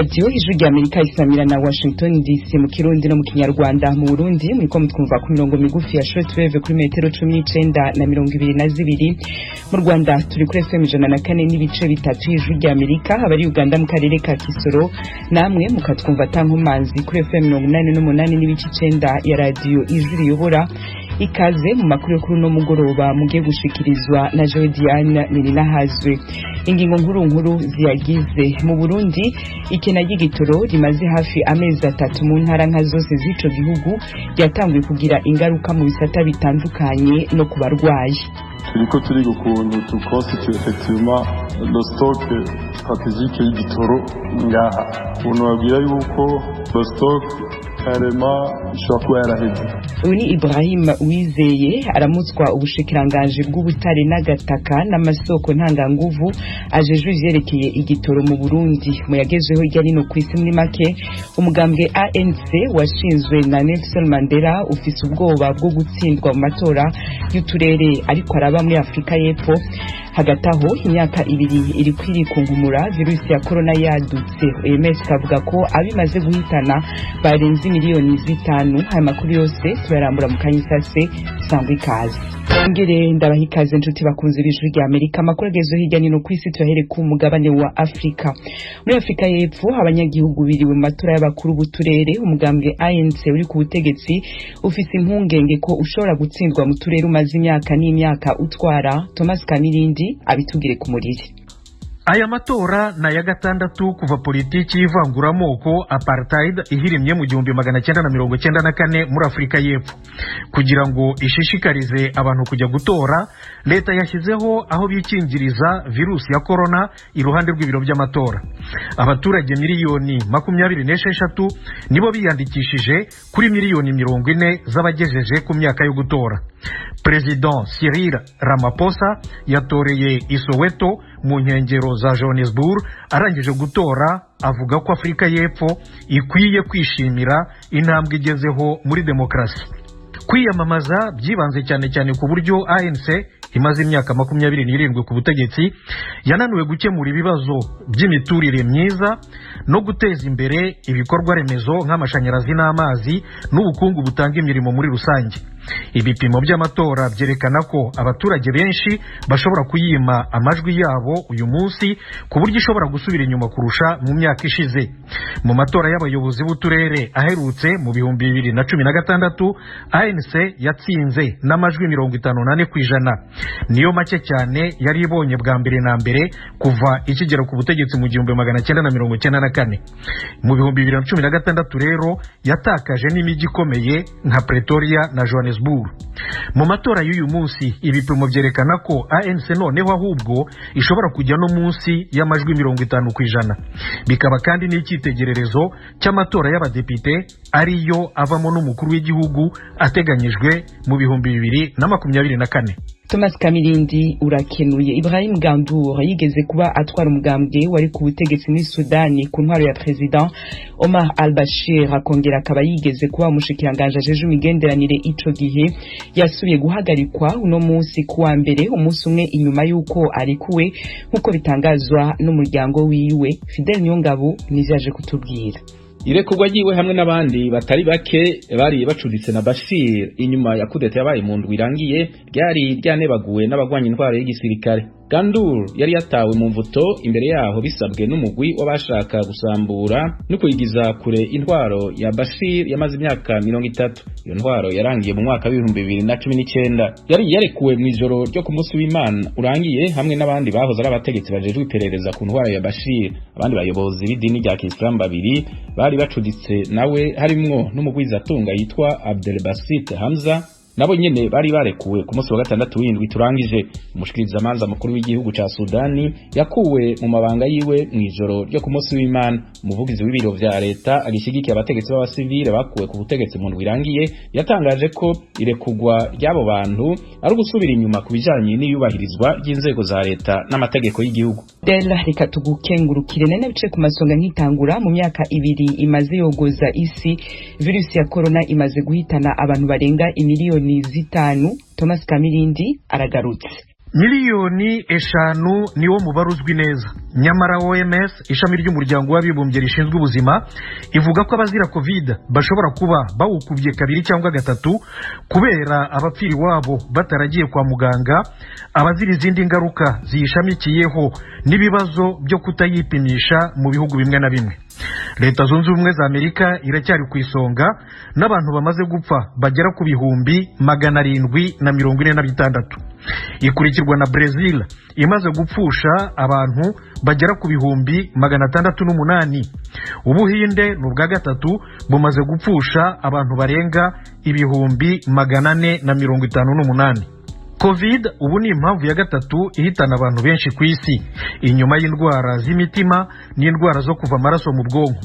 Radio Ijwi ry'Amerika isamira na Washington DC mu Kirundi no mu Kinyarwanda. Mu Burundi muriko mutwumva ku mirongo migufi ya shortwave kuri metero 19 na 22. Mu Rwanda turi kuri FM 104 n'ibice bitatu Ijwi ry'Amerika, abari Uganda mu karere ka Kisoro namwe mukatwumva tankomanzi kuri FM 88 n'ibice 9 ya Radio Ijwi riyobora. Ikaze mu makuru kuri no mugoroba mugiye gushikirizwa na Joe Diane Ninahazwe. Ingingo nkuru ziyagize mu Burundi ikena y'igitoro rimaze hafi amezi 3 mu ntara nka zose z'ico gihugu ryatanguye kugira ingaruka mu bisata bitandukanye no kubarwayi. Turiko turi gukuntu tukonstitue effectivement le stock stratégique y'igitoro ngaha. Uno babwira yuko le stock karema ishobora yaraheze. Uni Ibrahim Wizeye aramutswa ubushikiranganje bw'ubutare n'agataka n'amasoko ntanganguvu ajejwe ivyerekeye igitoro mu Burundi. Mu yagezeho irya nino kwisi muri make umugambwe ANC washinzwe na Nelson Mandela ufise ubwoba bwo gutsindwa mu matora y'uturere ariko araba muri Afrika y'Epfo. Hagati aho imyaka 2 iri kwirikungumura virusi ya corona yadutse. OMS kavuga ko abimaze guhitana barenze miliyoni 5. Aya makuru yose turarambura mu kanyisase sangwa ikaze. Ngere ndabaha ikaze nshuti bakunze b'Ijwi ry'Amerika. Amakuru agezeho hirya no kwisi tuyahere ku mugabane wa Afrika. Muri Afrika y'Epfo abanyagihugu biriwe mu matora y'abakuru b'uturere. Umugambwe ANC uri ku butegetsi ufise impungenge ko ushobora gutsindwa mu turere umaze imyaka n'imyaka utwara. Thomas Kamirindi abitugire ku muriri. Aya matora na ya gatandatu kuva politiki y'ivanguramoko apartheid ihirimye mu 1994 muri Afrika y'Epfo. Kugira ngo ishishikarize abantu kujya gutora, leta yashyizeho aho bikingiriza virusi ya corona iruhande rw'ibiro by'amatora. Abaturage miliyoni 26 nibo biyandikishije kuri miliyoni 40 z'abagejeje ku myaka yo gutora. President Cyril Ramaphosa yatoreye i Soweto mu nkengero za Johannesburg arangije gutora avuga ko Afrika y'Epfo ikwiye kwishimira intambwe igezeho muri demokrasi. Kwiyamamaza byibanze cyane ku buryo ANC imaze imyaka 27 ku butegetsi yananiwe gukemura ibibazo by'imiturire myiza no guteza imbere ibikorwa remezo nk'amashanyarazi n'amazi n'ubukungu butanga imirimo muri rusange. Ibipimo by'amatora byerekana ko abaturage benshi bashobora kuyima amajwi yabo uyu munsi ku buryo ishobora gusubira inyuma kurusha mu myaka ishize. Mu matora y'abayobozi b'uturere aherutse mu 2016 ANC yatsinze n'amajwi 54%. Niyo make cyane yari ibonye bwa mbere na mbere kuva ikigera ku butegetsi mu 1994. Mu 2016 rero yatakaje n'imijyi ikomeye nka Pretoria na Johannesburg. Mu matora y'uyu munsi ibipimo byerekana ko ANC noneho ahubwo ishobora kujya no munsi y'amajwi 50%. Bikaba kandi n'icyitegererezo cy'amatora y'abadepite ariyo avamo n'umukuru w'igihugu ateganyijwe mu 2024. Thomas Kamirindi urakenuye. Ibrahim Gandour yigeze kuba atwara umugambwe wari ku butegetsi muri Sudani ku ntwaro ya President Omar al-Bashir, akongera akaba yigeze kuba umushikiranganje ajeje imigenderanire ico gihe yasubiye guhagarikwa uno munsi kuwa mbere, umunsi umwe inyuma yuko arikuwe nkuko bitangazwa n'umuryango wiwe. Fidel Nyongabo nizaje kutubwira. Irekurwa yiwe hamwe n'abandi batari bake bari bacuditse na Bashir inyuma ya kudeta yabaye mu ndwi irangiye ryari ryanebaguwe n'abagwanya intwaro y'igisirikare. Gandour yari yatawe mu mvuto imbere yaho bisabwe n'umugwi w'abashaka gusambura no kuyigiza kure intwaro ya Bashir yamaze imyaka 30. Iyo ntwaro yarangiye mu mwaka wa 2019. Yari yarekuwe mu ijoro ryo ku munsi w'Imana urangiye hamwe n'abandi bahoze ari abategetsi bajejwe iperereza ku ntwaro ya Bashir. Abandi bayobozi b'idini rya Islam babiri bari bacuditse nawe harimwo n'umugwizatunga yitwa Abdelbasit Hamza, nabo nyene bari barekuwe ku munsi wa gatandatu w'indwi turangije. Umushikirizamanza mukuru w'igihugu ca Sudani yakuwe mu mabanga yiwe mu ijoro ryo ku munsi w'Imana. Umuvugizi w'ibiro vya leta agishigikiye abategetsi b'abasivile bakuwe ku butegetsi mu ndwi irangiye yatangaje ko irekugwa ry'abo bantu ari gusubira inyuma ku bijanye n'iyubahirizwa ry'inzego za leta n'amategeko y'igihugu. Della reka tugukengurukire nene bice ku masonga nkitangura mu myaka 2 imaze yogoza isi virusi ya corona imaze guhitana abantu barenga imiliyoni 5. Thomas Kamirindi aragarutse. miliyoni 5 niwo mubare uzwi neza, nyamara OMS ishami ry'umuryango w'abibumbye rishinzwe ubuzima ivuga ko abazira covid bashobora kuba bawukubye 2 cyangwa 3 kubera abapfiri wabo bataragiye kwa muganga, abazira izindi ngaruka ziyishamikiyeho n'ibibazo byo kutayipimisha mu bihugu bimwe na bimwe. Leta Zunze Ubumwe za Amerika iracyari ku isonga n'abantu bamaze gupfa bagera ku 746. Ikurikirwa na Brazil imaze gupfusha abantu bagera ku 608. Ubuhinde n'ubwa gatatu bumaze gupfusha abantu barenga 458. Covid ubu ni impamvu ya gatatu ihitana abantu benshi ku isi, inyuma y'indwara z'imitima n'indwara zo kuva amaraso mu bwonko.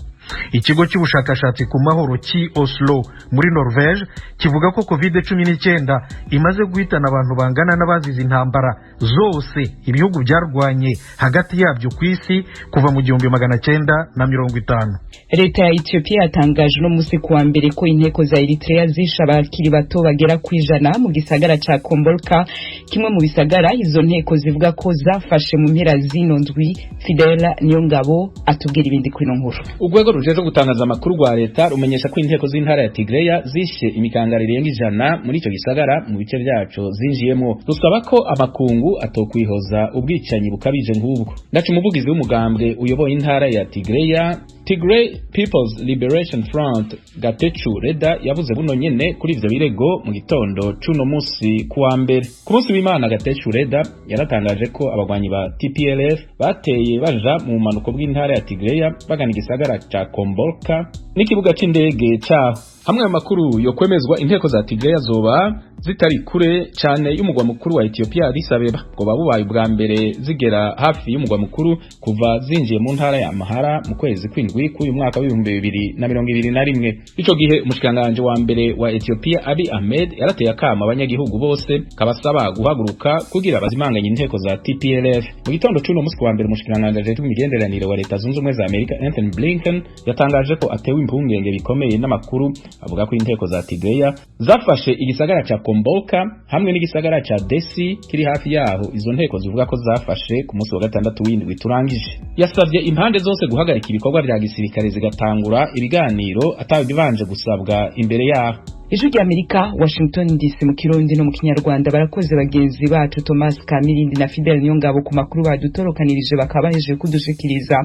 Ikigo cy'ubushakashatsi ku mahoro cy'i Oslo muri Norvege kivuga ko COVID-19 imaze guhitana abantu bangana n'abazize intambara zose ibihugu byarwanye hagati yabyo ku isi kuva mu 1950. Leta ya Ethiopia yatangaje no musi kuwa mbere ko inteko za Eritrea zisha abakiri bato bagera ku 100 mu gisagara ca Kombolka, kimwe mu bisagara izo nteko zivuga ko zafashe mu mpera zino ndwi. Fidela Niyongabo atubwira ibindi kuri nkuru. Urwego rujeje gutangaza amakuru rwa leta rumenyesha ko inteko z'intara ya Tigreya zishe imikangara irenga 100 muri ico gisagara mu bice byaco zinjiyemo. Rusaba ko amakungu atokwihoza ubwicanyi bukabije nk'ubwo. Ndacu umuvugizi w'umugambwe uyoboye intara ya Tigreya, Tigray People's Liberation Front, Gatechu Reda, yavuze buno nyene kuri ivyo birego mu gitondo cuno musi kuwa mbere. Ku munsi w'Imana Gatechu Reda yaratangaje ko abagwanyi ba TPLF bateye baja mu manuko bw'intara ya Tigreya bagana igisagara ca Kombolka n'ikibuga c'indege caho. Hamwe amakuru yo kwemezwa inteko za Tigreya zoba zitari kure cyane y'umugwa mukuru wa Ethiopia Addis Abeba, ngo babubaye bwa mbere zigera hafi y'umugwa mukuru kuva zinjiye mu ntara ya Amhara mu kwezi kw'indwi k'uyu mwaka wa 2021. Ico gihe umushikanganje wa mbere wa Ethiopia Abiy Ahmed yarateye akama abanyagihugu bose kabasaba guhaguruka kugira bazimanganye inteko za TPLF. Mu gitondo cy'uno musi wa mbere umushikanganje ajeje imigenderanire wa Leta Zunze Ubumwe za Amerika Anthony Blinken yatangaje ko atewe impungenge bikomeye n'amakuru avuga ko inteko za Tigreya zafashe igisagara ca Kombolka hamwe n'igisagara ca Desi kiri hafi yaho. Izo nteko zivuga ko zafashe ku munsi wa gatandatu w'indwi turangije. Yasavye impande zose guhagarika ibikorwa bya gisirikare zigatangura ibiganiro atabibanje gusabwa imbere yaho. Ijwi ry'Amerika, Washington DC mu Kirundi no mu Kinyarwanda. Barakoze bagenzi bacu Thomas Kamirindi na Fidel Niyongabo ku makuru badutorokanirije bakabaheje kudushikiriza.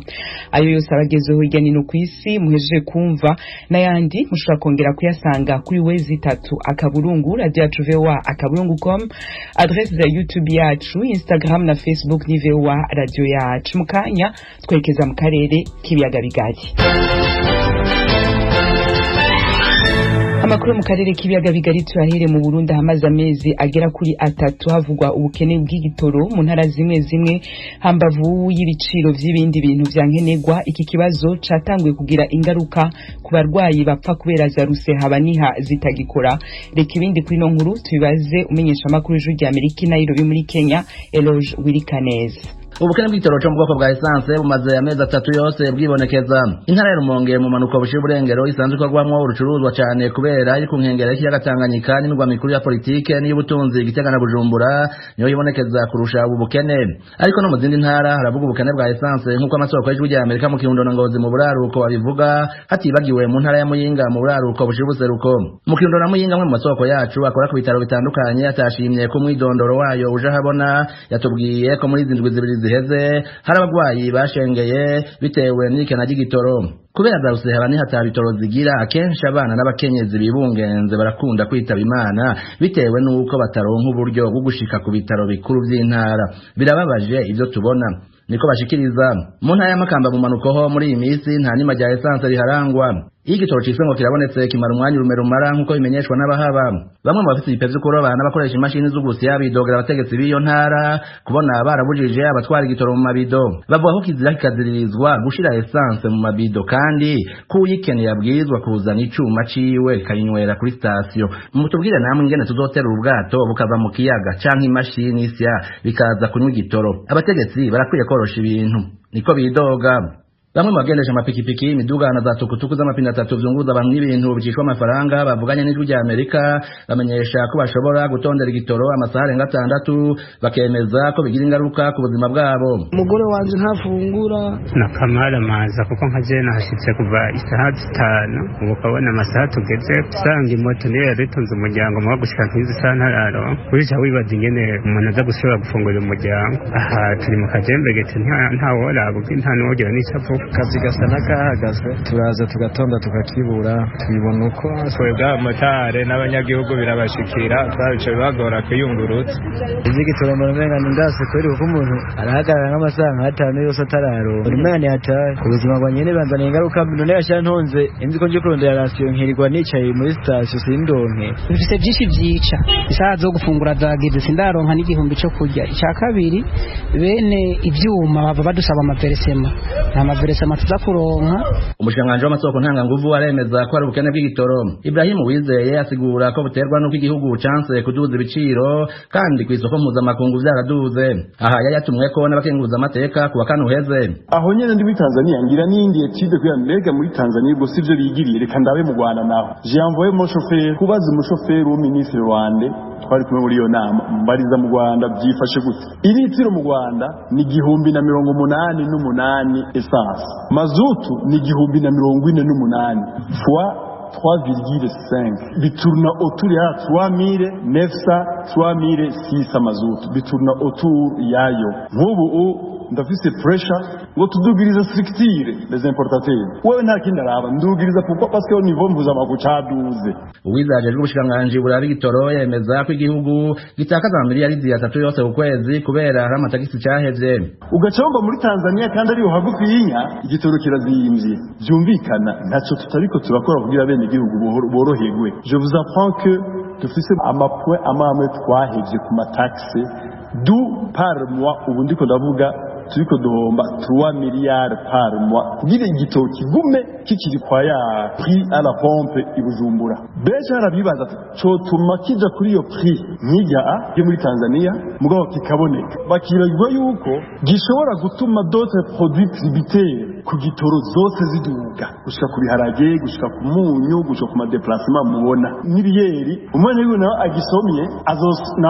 Ayo yose abagezeho hirya no ku isi muhejeje kumva, n'ayandi mushobora kongera kuyasanga kuri wezi 3 akaburungu radio yacu VOA@com, adresse za YouTube yacu, Instagram na Facebook ni VOA radio yacu. Mukanya twekeza mu karere k'ibiyaga bigari. Amakuru mu karere k'ibiyaga bigari turahere mu Burundi hamaze amezi agera kuri 3 havugwa ubukene bw'igitoro mu ntara zimwe hambavu y'ibiciro vy'ibindi bintu vyankenegwa. Iki kibazo catanguye kugira ingaruka ku barwayi bapfa kubera za rusehaba-niha zitagikora. Reka ibindi kuri no nkuru tubibaze umenyesha amakuru y'Ijwi ry'Amerika Nairobi muri Kenya, Eloge Wilikaneza. Ubukene bw'igitoro cyo mu bwoko bwa essence bumaze amezi 3 yose bwibonekeza. Intara ya Rumonge mu manuko bushira burengero isanzwe kwagwamwo urucuruzwa cyane kubera ari ku nkengera y'Ikiyaga Tanganyika n'indwa mikuru ya politike n'iy'ubutunzi Gitega na Bujumbura niyo yibonekeza kurusha ubu bukene. Ariko no mu zindi ntara haravuga ubukene bwa essence nk'uko amasoko y'Ijwi ry'Amerika mu Kirundo na Ngozi mu buraruko babivuga, hatibagiwe mu ntara ya Muyinga mu buraruko bushira buseruko. Mu Kirundo na Muyinga mu masoko yacu akora ku bitaro bitandukanye atashimye ko mwidondoro wayo uje habona, yatubwiye ko muri zindwi zibiri ziheze hari abagwayi bashengeye bitewe n'ikena ry'igitoro. Kubera zarusehaba-niha bitoro zigira, akenshi abana n'abakenyezi bibungenze barakunda kwitaba Imana bitewe n'uko bataronka uburyo bwo gushika ku bitaro bikuru by'intara. Birababaje ivyo tubona, niko bashikiriza. Mu ntara ya Makamba mu manuko muri iyi minsi nta nima rya essence riharangwa. Igitoro cise ngo kirabonetse kimara umwanya rumera nkuko bimenyeshwa n'abahaba. Bamwe mu bafite ibipevyo kuroba n'abakoresha imashini z'ugusya bidogera abategetsi b'iyo ntara kubona barabujije abatwara igitoro mu mabido. Bavuga ko kizira kikaziririzwa gushira essence mu mabido, kandi kuyikeneye abwirizwa kuzana icuma ciwe kayinywera kuri station. Mutubwire namwe ingene tuzotera ubwato bukava mu kiyaga canke imashini isya bikaza kunywa igitoro. Abategetsi barakwiye korosha ibintu, niko bidoga. bamwe mu bagendesha amapikipiki imiduga na za tukutuku z'amapine atatu vyunguruza abantu n'ibintu bicishwa amafaranga bavuganye n'ijwi rya Amerika bamenyesha ko bashobora gutondera igitoro amasaha arenga 6 bakemeza ko bigira ingaruka ku buzima bwabo. Umugore wanje ntafungura na kamara maza kuko nkaje nahashitse kuva isaha 5 ubu kabona amasaha tugeze usanga imoto niyo yadutunze umuryango mu gushika nk'izi saha ntararo kurija wibaza ingene umuntu aza gusubira gufungurira umuryango. Aha turi mu kajembe gete nta worabo nta n'uwogira n'icapo kazi gasa n'akahagaze turaza tugatonda tukakibura tubibona uko twebwe abamotari n'abanyagihugu birabashikira twabice bagora kwiyungurutsa igitoro umenga ni ndase kweri kuko umuntu arahagarara nk'amasaha nk'atanu yose atararo umenga ni hatari ubuzima bwa nyene banzaniye ingaruka none yashya ntonze inzi ko nje kurondera rasiyo nkirirwa nicaye muri station sindonke bifise byinshi vyica isaha zo gufungura zageze sindaronka n'igihumbi cyo kurya icya kabiri bene ivyuma bava badusaba amaveresema amaveresema tuza kuronka. Umushikiranganji w'amasoko ntanganguvu aremeza ko ari ubukene bw'igitoro. Ibrahim Uwizeye asigura ko buterwa n'uko igihugu canse kuduza ibiciro kandi kw'isoko mpuzamakungu vyaraduze. Aha yari yatumweko n'abakenguza amateka ku wa kane uheze. Aho nyene ndi muri Tanzania ngira n'indi etude kuya mbega muri Tanzania ubwo sivyo bigiriye reka ndabe mu Rwanda naho j'ai envoyé mon chauffeur kubaza umushoferi w'umuministre Rwanda twari kumwe muri iyo nama mbariza mu Rwanda byifashe gute. Ibiciro mu Rwanda ni 188 essence, mazutu ni 148 fois 3,5 biturna autour ya 3,900 mazutu biturna autour yayo. Nk'ubu ndafise pressure ngo tudugiriza structure les importateurs wewe nta kindi araba ndugiriza pourquoi parce que au niveau mpuzamakungu caduze. Uwizaje rw'ubushikiranganji buraba igitoro yemeza ko igihugu gitakaza miliyaridi 3 yose ku kwezi kubera hari amatagisi cyahevye. Ugacomba muri Tanzania kandi ariho hagufi y'inya igitoro kirazimvye byumvikana ntaco tutariko turakora kugira bene igihugu boroherwe. Je vous apprends que dufise amapoint amamwe twahevye ku mataxe du par mois ubu ndiko ndavuga turiko duhomba 3 miliyari par mois kugira igitoro kigume kikiri kwa ya prix à la pompe ibujumbura. Beje arabibaza cotuma kija kuri iyo prix nk'ijya yo muri Tanzania mugabo kikaboneka bakibagirwa yuko gishobora gutuma d'autres produits tributaires ku gitoro zose ziduga gushika ku biharage gushika ku munyu gushika ku déplacement mubona n'ibiyeri umwana wiwe nawe agisomye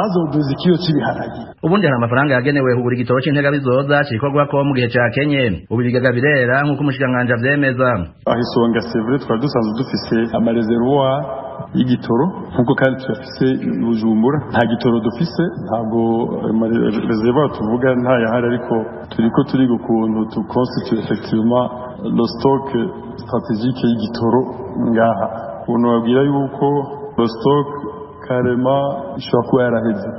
azoduza ikiyo cy'ibiharage. Ubundi hari amafaranga yagenewe kugura igitoro c'intega bizoza cikorwa ko mu gihe ca Kenya ubu bigaga birera nk'uko umushikiranganji avyemeza. Ahisonga c'est vrai twari dusanzwe dufise amareservoir y'igitoro nkuko kandi tuyafise Bujumbura nta gitoro dufise ntabwo reservoir tuvuga nta yahari ariko turiko turiga ukuntu tu constitue effectivement le stock stratégique y'igitoro ngaha uno babwira yuko le stock carrément ishobora kuba yaraheze.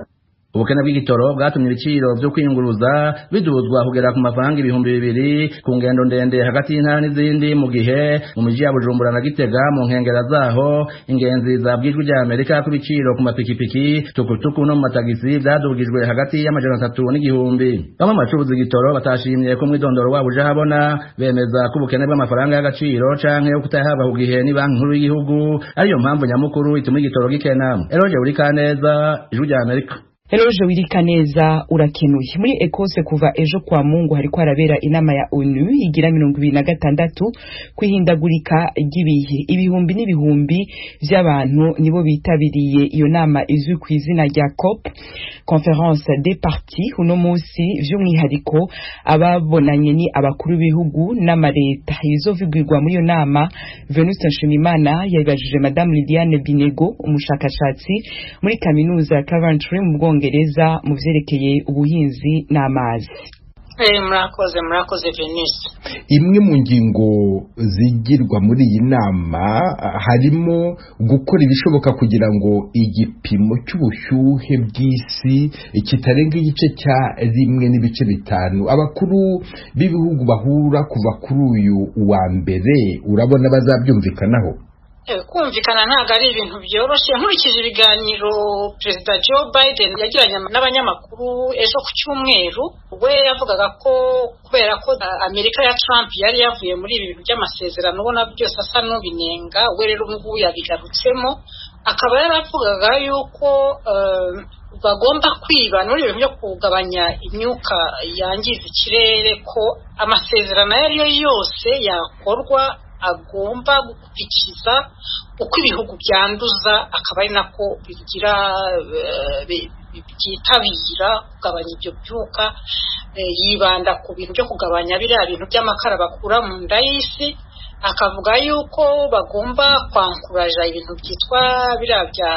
Ubukene bw'igitoro bwatumye ibiciro byo kwiyunguruza biduzwa kugera ku mafaranga 2,000 ku ngendo ndende hagati y'intara n'izindi mu gihe mu miji ya Bujumbura na Gitega mu nkengera zaho ingenzi zabwijwe rya Amerika ku biciro ku mapikipiki tukutuku no mu matagisi byadugijwe hagati y'amajana 3 n'igihumbi. Bamwe bacuruza igitoro batashimye ko mwidondoro wabo uje habona bemeza ko ubukene bw'amafaranga y'agaciro canke kutayahabwa ku gihe ni banki nkuru y'igihugu ariyo mpamvu nyamukuru ituma igitoro gikena. Eroje uri Kaneza ijwi rya Amerika. Eroje wirika neza urakenuye. Muri Ekose kuva ejo kwa Mungu hariko harabera inama ya ONU igira 2026 kwihindagurika ry'ibihe. Ibihumbi n'ibihumbi by'abantu nibo bitabiriye iyo nama izwi ku izina rya COP, Conference des Parties. Uno munsi vy'umwihariko ababonanye ni abakuru b'ibihugu n'amareta. Izovugirwa muri iyo nama Venuste Nshimiyimana yabajije Madame Lidiane Binego umushakashatsi muri kaminuza ya Coventry mu Bwongereza mu vyerekeye ubuhinzi n'amazi. Murakoze Venise. Imwe mu ngingo zigirwa muri iyi nama harimo gukora ibishoboka kugira ngo igipimo cy'ubushyuhe bw'isi kitarenga igice cya 1.5. Abakuru b'ibihugu bahura kuva kuri uyu wa mbere urabona bazabyumvikanaho. Kumvikana ntabwo ari ibintu byoroshye. Nkurikije ibiganiro Perezida Joe Biden yagiranye n'abanyamakuru ejo ku cyumweru, we yavugaga ko kubera ko Amerika ya Trump yari yavuye muri ibi bintu by'amasezerano ubona byose asa n'ubinenga, we rero ngubu yabigarutsemo, akaba yaravugaga yuko bagomba kwiba muri ibintu byo kugabanya imyuka yangiza ikirere ko amasezerano ayo yose yakorwa agomba gukurikiza uko ibihugu byanduza akaba ari nako bigira byitabira kugabanya ibyo byuka. Yibanda ku bintu byo kugabanya biriya bintu by'amakara bakura mu nda y'isi, akavuga yuko bagomba kwankuraja ibintu byitwa biriya bya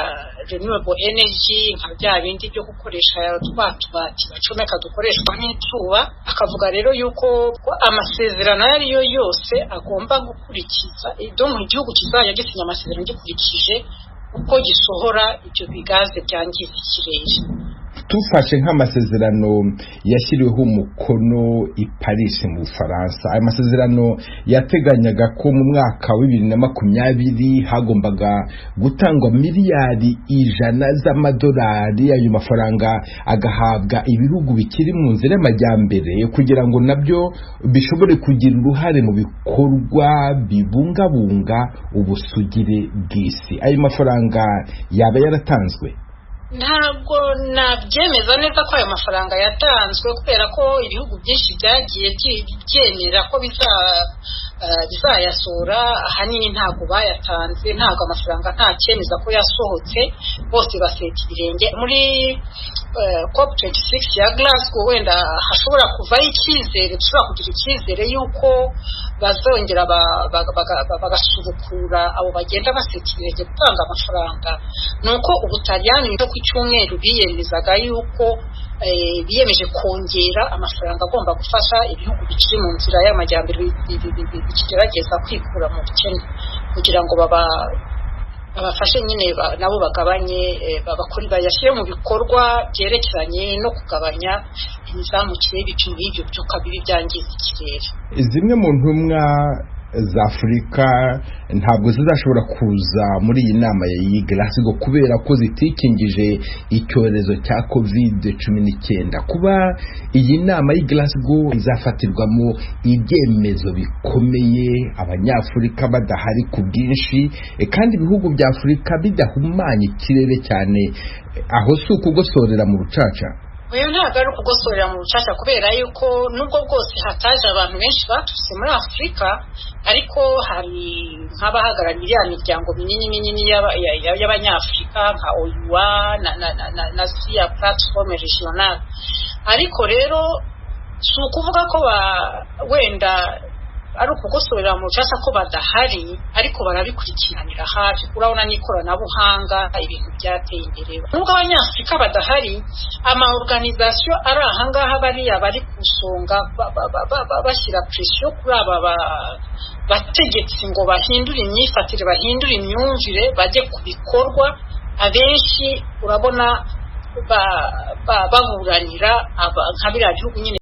renewable energy nka bya bindi byo gukoresha twa tubati bacomeka dukoreshwa n'izuba. Akavuga rero yuko amasezerano ariyo yose agomba gukurikiza mu gihugu kizajya gisinya amasezerano gikurikije uko gisohora ibyo bigaze byangiza ikirere. Tufashe nk'amasezerano yashyiriweho umukono i Paris mu Bufaransa, aya masezerano yateganyaga ko mu mwaka wa 2020 hagombaga gutangwa miliyari 100 z'amadolari. Ayo mafaranga agahabwa ibihugu bikiri mu nzira y'amajyambere kugira ngo nabyo bishobore kugira uruhare mu bikorwa bibungabunga ubusugire bw'isi. Ayo mafaranga yaba yaratanzwe? Ntabwo nabyemeza neza ko ayo mafaranga yatanzwe, kubera ko ibihugu byinshi byagiye byemera ko bizayasura. Ahanini ntabwo bayatanze, ntabwo amafaranga nta cyemeza ko yasohotse, bose baseta ibirenge. Muri COP26 ya Glasgow wenda hashobora kuvaho icyizere, dushobora kugira icyizere yuko bazongera bagasubukura abo bagenda baseta ibirenge gutanga amafaranga. Nuko Ubutaliyani no ku cyumweru biyemezaga yuko biyemeje kongera amafaranga agomba gufasha ibihugu bikiri mu nzira y'amajyambere bikigerageza kwikura mu bukene, kugira ngo babafashe nyine nabo bagabanye bakuri bayashyire mu bikorwa byerekeranye no kugabanya imizamukire y'ibipimo y'ibyo byuka bibi byangiza ikirere. Zimwe mu ntumwa za Afurika ntabwo zizashobora kuza muri iyi nama ya Glasgow kubera ko zitikingije icyorezo cya COVID-19. Kuba iyi nama ya Glasgow izafatirwamo ibyemezo bikomeye, Abanyafurika badahari ku bwinshi kandi ibihugu bya Afurika bidahumanya ikirere cyane, aho si ukugosorera mu rucaca? Uyu ntabwo ari ukugosorera mu rucaca, kubera yuko nubwo bwose hataje abantu benshi baturutse muri Afurika, ariko hari nk'abahagarariye ya miryango minini y'Abanyafurika nka OUA na SIA Platform Regional. Ariko rero si ukuvuga ko wenda ari ukugosorera mu rucaca ko badahari, ariko barabikurikiranira hafi. Urabona n'ikoranabuhanga ibintu byateye imbere. Nubwo Abanyafurika badahari, ama-organisation ari ahangaha bariya bari kusonga bashyira presiyo kuri aba bategetsi ngo bahindure imyifatire, bahindure imyumvire, bajye ku bikorwa. Abenshi urabona baburanira nka biriya bihugu nyine